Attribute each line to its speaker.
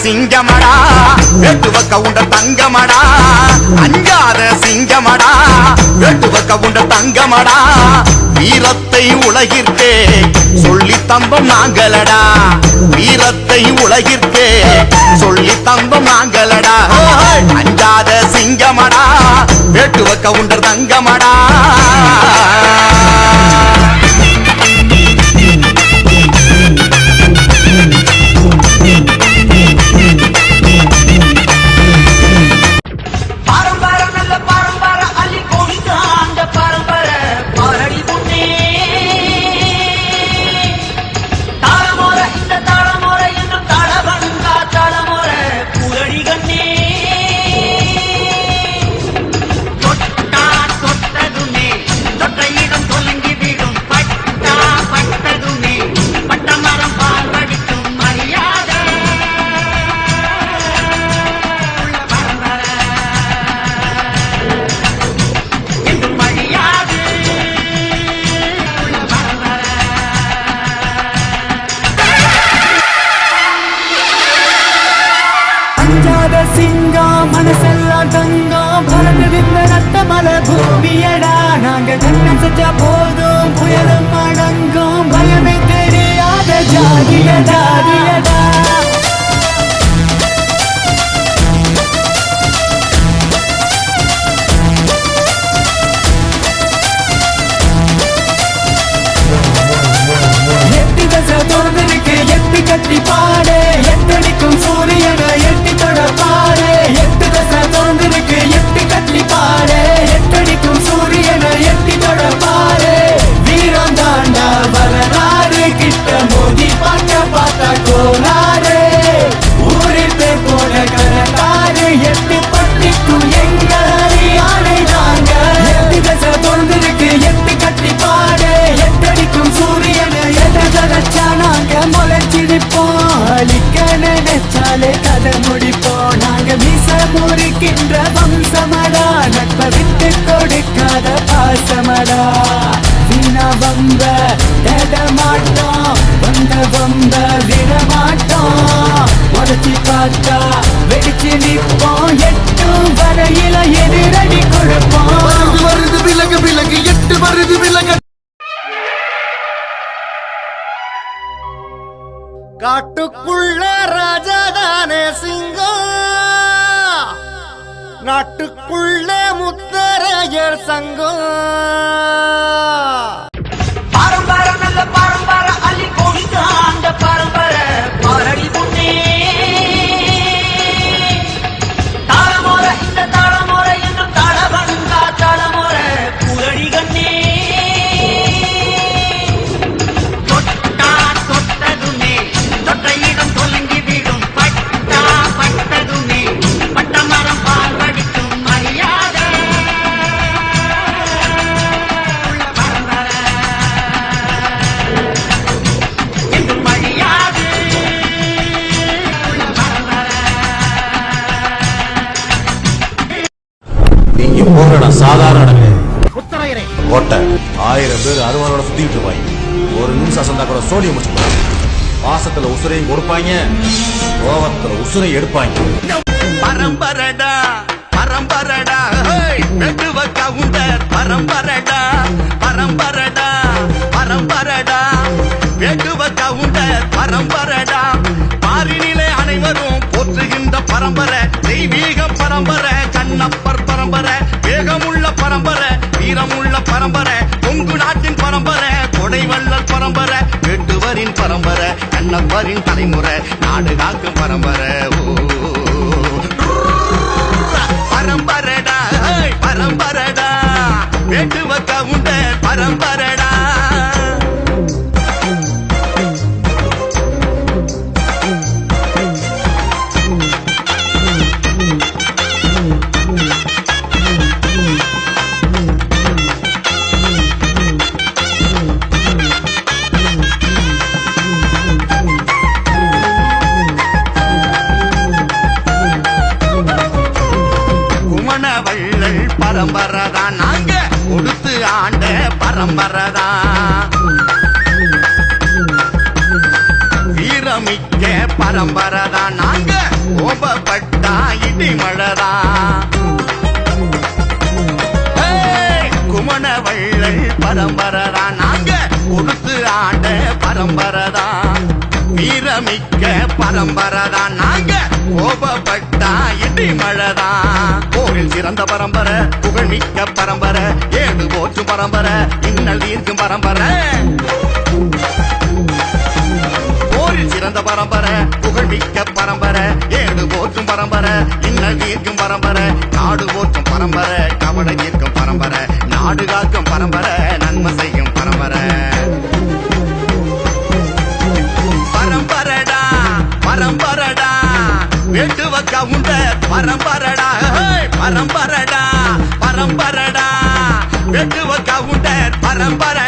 Speaker 1: சிங்கமடா வெட்டுவ கவுண்ட தங்கமடா அஞ்சாத சிங்கமடா வெட்டுவ கவுண்ட தங்கமடா வீரத்தை உலகிற்கே சொல்லி தந்தோம் நாங்களடா வீரத்தை உலகிற்கே சொல்லி தந்தோம் நாங்களடா அஞ்சாத சிங்கமடா வெட்டுவ கவுண்ட தங்கமடா
Speaker 2: மனசெல்லாம் தங்கம் பறந்துவிந்த ரத்தமல பூமியடா நாங்க கண்ணம் செஞ்சா போதும் புயலும் அடங்கும் பயமே தெரியாத ஜாதியடா எட்டி தசை தோன்றிருக்கு எட்டி கட்டி பாடு எட்டடிக்கும் சூரியனை எட்டி தொட பாடு எட்டு தசை தோன்றிருக்கு எட்டி கட்டி பாடு எட்டடிக்கும் சூரியனை எட்டி தொட பாடு வீரம் தாண்டா வரலாறு கிட்ட மோதி பார்த்தா கோலாறு ஊரில் போன கரக்காரு எட்டு பட்டிக்கும் எங்க யானை நாங்க எட்டி தசை தோன்றிருக்கு எட்டி கட்டி பாடு எட்டடிக்கும் சூரியனை எதச்சா நாங்க முளைச்சிடிப்போம் அழிக்க நினைச்சாலே கதை முடிப்போம் நாங்க மீச முறிக்கின்ற வம்சமடா நட்ப விட்டு கொடுக்காத பாசமடா வீணா வம்ப தேட மாட்டோம் வந்த வம்ப விட மாட்டோம் உடச்சி பார்த்தா வெடிச்சு நிற்போம் எட்டும் வரையில எதிரடி கொடுப்போம்
Speaker 3: வருது விலகு விலகு எட்டு வருது விலகு காட்டுக்குள்ள ராஜாதானே சிங்கம் நாட்டுக்குள்ள முத்தரையர் சங்கம்
Speaker 2: பாரம்பரம் நல்ல பாரம்பரம் அள்ளி கொடுத்த அந்த பரம்பர பாரடி புண்ணே தாளமுறை இந்த தாளமுறை என்றும் தாளவங்கா தாளமுறை புரடி கண்ணே
Speaker 4: சாதாரண கோட்டை 1000 பேர் அருவாரோட சுத்திட்டு இருப்பாங்க ஒரு நிமிஷம் அசந்தா கூட சோழிய முடிச்சு பாசத்துல உசுரையும் கொடுப்பாங்க கோவத்துல உசுரை எடுப்பாங்க
Speaker 1: பரம்பரடா பரம்பரடா வெட்டுவ கவுண்டர் பரம்பரடா பரம்பரடா பரம்பரடா வெட்டுவ கவுண்டர் பரம்பரடா பாரினிலே அனைவரும் போற்றுகின்ற பரம்பரை தெய்வீக பரம்பரை கண்ணப்பர் பரம்பரை வேகமுள்ள பரம்பரை வீரமுள்ள பரம்பரை கொங்கு நாட்டின் பரம்பரை கொடைவள்ளல் பரம்பரை வெட்டுவரின் பரம்பரை கண்ணப்பரின் தலைமுறை நாடு காக்கும் பரம்பரை பரம்பரடா பரம்பரடா வெட்டுவ கவுண்டர் பரம்பரடா பரம்பரதா நாங்க கொடுத்து ஆண்ட பரம்பரதா வீரமிக்க பரம்பரதா நாங்க கோபப்பட்டா இடி மழைதான். குமணவள்ளல் பரம்பரதான் நாங்க கொடுத்து ஆண்ட பரம்பரதான். வீரமிக்க பரம்பரதான் நாங்க கோபப்பட்டா இடி மழைதான். போரில் சிறந்த பரம்பரை புகழ்மிக்க பரம்பரை ஏடு போற்றும் பரம்பரை இன்னல் தீர்க்கும் பரம்பரை. போரில் சிறந்த பரம்பரை புகழ்மிக்க பரம்பரை ஏடு போற்றும் பரம்பரை இன்னல் தீர்க்கும் பரம்பரை. நாடு போற்றும் பரம்பரை கவலை தீர்க்கும் பரம்பரை நாடு காக்கும் பரம்பரை நன்மை செய்யும் பரம்பரை. பரம்பரடா பரம்பரடா வேட்டுவ கவுண்ட பரம்பரடா. பரம்பரடா பரம்பரடா வேட்டுவ கவுண்ட பரம்பரை.